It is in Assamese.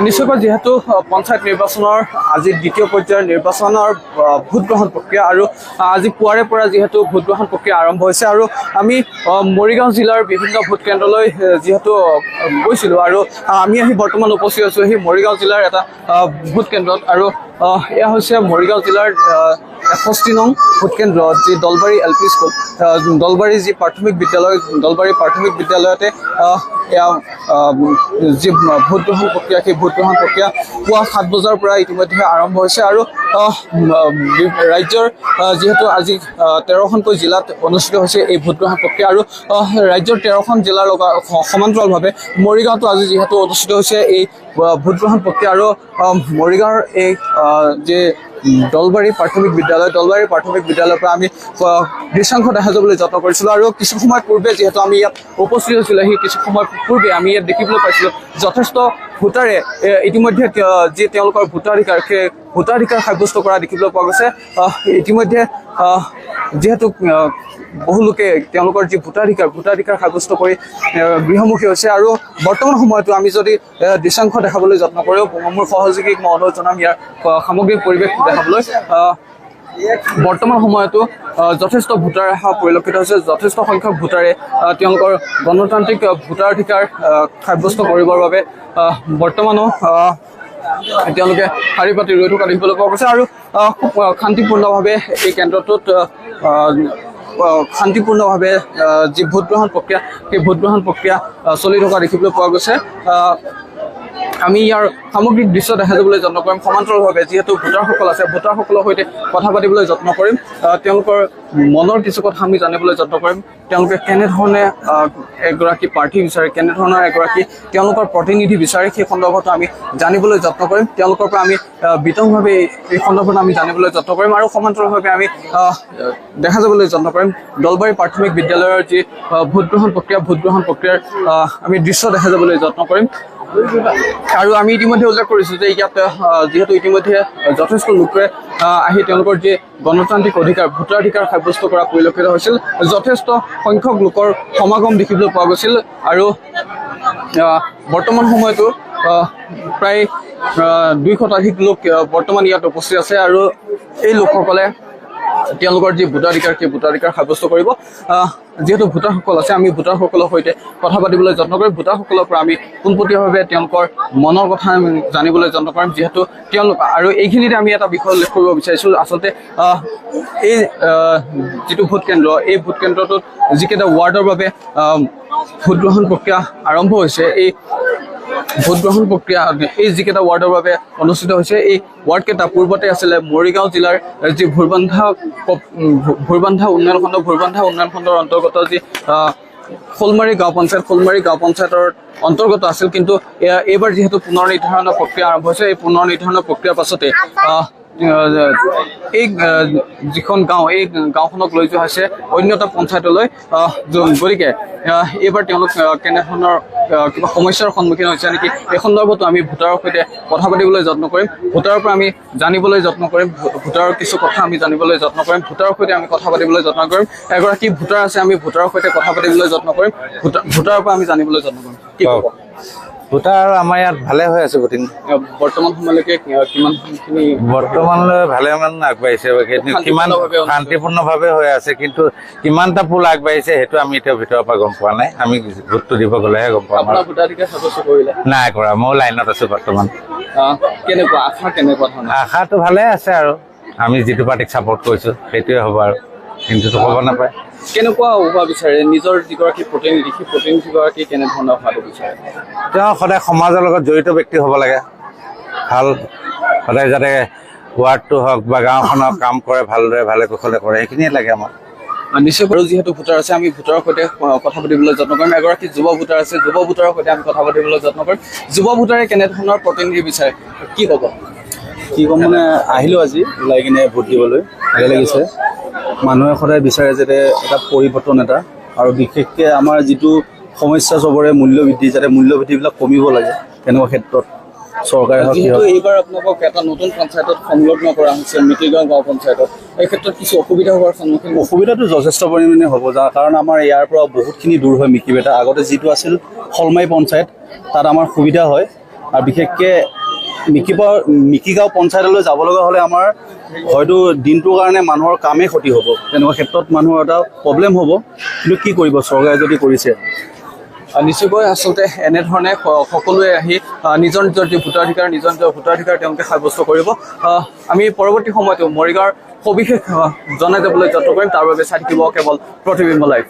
নিশ্চয়কৈ যেহেতু পঞ্চায়ত নিৰ্বাচনৰ আজি দ্বিতীয় পৰ্যায়ৰ নিৰ্বাচনৰ ভোট গ্ৰহণ প্ৰক্ৰিয়া আৰু আজি পুৱাৰে পৰা যেহেতু ভোট গ্ৰহণ প্ৰক্ৰিয়া আৰম্ভ হৈছে আৰু আমি মৰিগাঁও জিলাৰ বিভিন্ন ভোট কেন্দ্ৰলৈ যেহেতু গৈছিলোঁ আৰু আমি আহি বৰ্তমান উপস্থিত আছোঁ সেই মৰিগাঁও জিলাৰ এটা ভোট কেন্দ্ৰত আৰু এয়া হৈছে মৰিগাঁও জিলাৰ ৬১ নং ভোট কেন্দ্ৰ যি দলবাৰী LP স্কুল দলবাৰী যি প্ৰাথমিক বিদ্যালয় দলবাৰী প্ৰাথমিক বিদ্যালয়তে এয়া যি ভোট গ্ৰহণ প্ৰক্ৰিয়া সেই ভোট গ্ৰহণ প্ৰক্ৰিয়া পুৱা ৭ বজাৰ পৰা ইতিমধ্যে আৰম্ভ হৈছে আৰু ৰাজ্যৰ যেহেতু আজি ১৩খনকৈ জিলাত অনুষ্ঠিত হৈছে এই ভোট গ্ৰহণ প্ৰক্ৰিয়া আৰু ৰাজ্যৰ ১৩খন জিলাৰ লগত সমান্তৰালভাৱে মৰিগাঁৱতো আজি যিহেতু অনুষ্ঠিত হৈছে এই ভোট গ্ৰহণ প্ৰক্ৰিয়া আৰু মৰিগাঁৱৰ এই যে দলবাৰী প্ৰাথমিক বিদ্যালয়ৰ পৰা আমি দৃশ্যাংশ দেখা যাবলৈ যত্ন কৰিছিলোঁ আৰু কিছু সময় পূৰ্বে যিহেতু আমি ইয়াত উপস্থিত হৈছিলোঁ সেই কিছু সময় পূৰ্বে আমি ইয়াত দেখিবলৈ পাইছিলোঁ যথেষ্ট ভোটাৰে ইতিমধ্যে যি তেওঁলোকৰ ভোটাধিকাৰ সেই ভোটাধিকাৰ সাব্যস্ত কৰা দেখিবলৈ পোৱা গৈছে ইতিমধ্যে যেহেতু বহু লোকে তেওঁলোকৰ যি ভোটাধিকাৰ সাব্যস্ত কৰি গৃহমুখী হৈছে আৰু বৰ্তমান সময়তো আমি যদি দৃশ্যাংশ দেখাবলৈ যত্ন কৰোঁ মোৰ সহযোগীক মই অনুৰোধ জনাম ইয়াৰ সামগ্ৰিক পৰিৱেশ দেখাবলৈ বৰ্তমান সময়তো যথেষ্ট ভোটাৰ অহা পৰিলক্ষিত হৈছে যথেষ্ট সংখ্যক ভোটাৰে তেওঁলোকৰ গণতান্ত্ৰিক ভোটাধিকাৰ সাব্যস্ত কৰিবৰ বাবে বৰ্তমানো তেওঁলোকে শাৰী পাতি ৰৈ থকা দেখিবলৈ পোৱা গৈছে আৰু খুব শান্তিপূৰ্ণভাৱে এই কেন্দ্ৰটোত শান্তিপূৰ্ণভাৱে যি ভোট গ্ৰহণ প্ৰক্ৰিয়া সেই ভোট গ্ৰহণ প্ৰক্ৰিয়া চলি থকা দেখিবলৈ পোৱা গৈছে আমি ইয়াৰ সামগ্ৰিক দৃশ্য দেখা যাবলৈ যত্ন কৰিম সমান্তৰালভাৱে যিহেতু ভোটাৰসকল আছে ভোটাৰসকলৰ সৈতে কথা পাতিবলৈ যত্ন কৰিম তেওঁলোকৰ মনৰ কিছু কথা আমি জানিবলৈ যত্ন কৰিম তেওঁলোকে কেনেধৰণে এগৰাকী প্ৰাৰ্থী বিচাৰে কেনেধৰণৰ এগৰাকী তেওঁলোকৰ প্ৰতিনিধি বিচাৰে সেই সন্দৰ্ভত আমি জানিবলৈ যত্ন কৰিম তেওঁলোকৰ পৰা আমি বিতংভাৱে এই সন্দৰ্ভত আমি জানিবলৈ যত্ন কৰিম আৰু সমান্তৰালভাৱে আমি দেখা যাবলৈ যত্ন কৰিম দলবাৰী প্ৰাথমিক বিদ্যালয়ৰ যি ভোট গ্ৰহণ প্ৰক্ৰিয়াৰ আমি দৃশ্য দেখা যাবলৈ যত্ন কৰিম আৰু আমি ইতিমধ্যে উল্লেখ কৰিছোঁ যে ইয়াত যিহেতু ইতিমধ্যে যথেষ্ট লোকে আহি তেওঁলোকৰ যি গণতান্ত্ৰিক ভোটাধিকাৰ সাব্যস্ত কৰা পৰিলক্ষিত হৈছিল যথেষ্ট সংখ্যক লোকৰ সমাগম দেখিবলৈ পোৱা গৈছিল আৰু বৰ্তমান সময়তো প্ৰায় ২০০তকৈ লোক বৰ্তমান ইয়াত উপস্থিত আছে আৰু এই লোকসকলে তেওঁলোকৰ যি ভোটাধিকাৰ সেই ভোটাধিকাৰ সাব্যস্ত কৰিব যেহেতু ভোটাৰসকল আছে আমি ভোটাৰসকলৰ সৈতে কথা পাতিবলৈ যত্ন কৰিম ভোটাৰসকলৰ পৰা আমি পোনপটীয়াভাৱে তেওঁলোকৰ মনৰ কথা আমি জানিবলৈ যত্ন কৰিম যিহেতু তেওঁলোক আৰু এইখিনিতে আমি এটা বিষয় উল্লেখ কৰিব বিচাৰিছোঁ আচলতে এই যিটো ভোট কেন্দ্ৰ এই ভোট কেন্দ্ৰটোত যিকেইটা ৱাৰ্ডৰ বাবে ভোট গ্ৰহণ প্ৰক্ৰিয়া আৰম্ভ হৈছে এই ভোট গ্ৰহণ প্ৰক্ৰিয়া এই যিকেইটা ৱাৰ্ডৰ বাবে অনুষ্ঠিত হৈছে এই ৱাৰ্ডকেইটা পূৰ্বতে আছিলে মৰিগাঁও জিলাৰ যি ভোৰবান্ধা উন্নয়ন খণ্ডৰ অন্তৰ্গত যি শোলমাৰী গাঁও পঞ্চায়তৰ অন্তৰ্গত আছিল কিন্তু এইবাৰ যিহেতু পুনৰ নিৰ্ধাৰণৰ প্ৰক্ৰিয়া আৰম্ভ হৈছে এই পুনৰ নিৰ্ধাৰণৰ প্ৰক্ৰিয়াৰ পাছতে এই যিখন গাঁও এই গাঁওখনক লৈ যোৱা হৈছে অন্য এটা পঞ্চায়তলৈ গতিকে এইবাৰ তেওঁলোক কেনেধৰণৰ কিবা সমস্যাৰ সন্মুখীন হৈছে নেকি এই সন্দৰ্ভতো আমি ভোটাৰৰ সৈতে কথা পাতিবলৈ যত্ন কৰিম ভোটাৰৰ পৰা আমি জানিবলৈ যত্ন কৰিম ভোটাৰৰ কিছু কথা আমি জানিবলৈ যত্ন কৰিম ভোটাৰৰ সৈতে আমি কথা পাতিবলৈ যত্ন কৰিম এগৰাকী ভোটাৰ আছে আমি ভোটাৰৰ সৈতে কথা পাতিবলৈ যত্ন কৰিম ভোটাৰৰ পৰা আমি জানিবলৈ যত্ন কৰিম কি ক'ব ভোটাৰ আমাৰ ইয়াত ভালে হৈ আছে ভোটিং বৰ্তমান সময়লৈকে কিমানখিনি বৰ্তমানলৈ ভালে মান আগবাঢ়িছে কিমান শান্তিপূৰ্ণভাৱে হৈ আছে কিন্তু কিমানটা পুল আগবাঢ়িছে সেইটো আমি এতিয়া ভিতৰৰ পৰা গম পোৱা নাই আমি ভোটটো দিব গ'লেহে গম পাম নাই কৰা মই লাইনত আছো বৰ্তমান আশাটো ভালে আছে আৰু আমি যিটো পাৰ্টিক ছাপোৰ্ট কৰিছো সেইটোৱে হ'ব আৰু কিন্তু ক'ব নাপায় কেনেকুৱা হোৱা বিচাৰে নিজৰ যিগৰাকী প্ৰতিনিধি সেই প্ৰতিনিধিগৰাকী কেনেধৰণৰ হোৱাটো বিচাৰে তেওঁ সদায় সমাজৰ লগত জড়িত ব্যক্তি হ'ব লাগে ভাল সদায় যাতে ৱাৰ্ডটো হওক বা গাঁওখনৰ কাম কৰে ভালদৰে ভালে কুশলে কৰে সেইখিনিয়ে লাগে আমাৰ নিশ্চয় বাৰু যিহেতু ভোটাৰ আছে আমি ভোটাৰৰ সৈতে কথা পাতিবলৈ যত্ন কৰিম এগৰাকী যুৱ ভোটাৰ আছে যুৱ ভোটাৰৰ সৈতে আমি কথা পাতিবলৈ যত্ন কৰিম যুৱ ভোটাৰে কেনেধৰণৰ প্ৰতিনিধি বিচাৰে কি ক'ব মানে আহিলোঁ আজি ওলাই কিনে ভোট দিবলৈ ভালে লাগিছে মানুহে সদায় বিচাৰে যাতে এটা পৰিৱৰ্তন এটা আৰু বিশেষকৈ আমাৰ যিটো সমস্যা চবৰে মূল্যবৃদ্ধি যাতে মূল্যবৃদ্ধিবিলাক কমিব লাগে তেনেকুৱা ক্ষেত্ৰত চৰকাৰে এইবাৰ আপোনালোকক এটা নতুন পঞ্চায়তত সংলগ্ন কৰা হৈছে মিকিৰগাঁও গাঁও পঞ্চায়তত এই ক্ষেত্ৰত কিছু অসুবিধা হোৱাৰ সন্মুখীন অসুবিধাটো যথেষ্ট পৰিমাণে হ'ব কাৰণ আমাৰ ইয়াৰ পৰা বহুতখিনি দূৰ হয় মিকিৰবেটা আগতে যিটো আছিল শলমাৰী পঞ্চায়ত তাত আমাৰ সুবিধা হয় আৰু বিশেষকৈ মিকিগাঁও পঞ্চায়তলৈ যাব লগা হ'লে আমাৰ হয়তো দিনটোৰ কাৰণে মানুহৰ কামেই ক্ষতি হ'ব, তেনেকুৱা ক্ষেত্ৰত মানুহৰ এটা প্ৰব্লেম হ'ব। কিন্তু কি কৰিব, চৰকাৰে যদি কৰিছে। নিশ্চয়কৈ আচলতে এনেধৰণে সকলোৱে আহি নিজৰ নিজৰ যি ভোটাধিকাৰ ভোটাধিকাৰ তেওঁলোকে সাব্যস্ত কৰিব। আমি পৰৱৰ্তী সময়তো মৰিগাঁৱৰ সবিশেষ জনাই যাবলৈ যত্ন কৰিম। তাৰ বাবে চাই থাকিব কেৱল প্ৰতিবিম্ব লাইভ।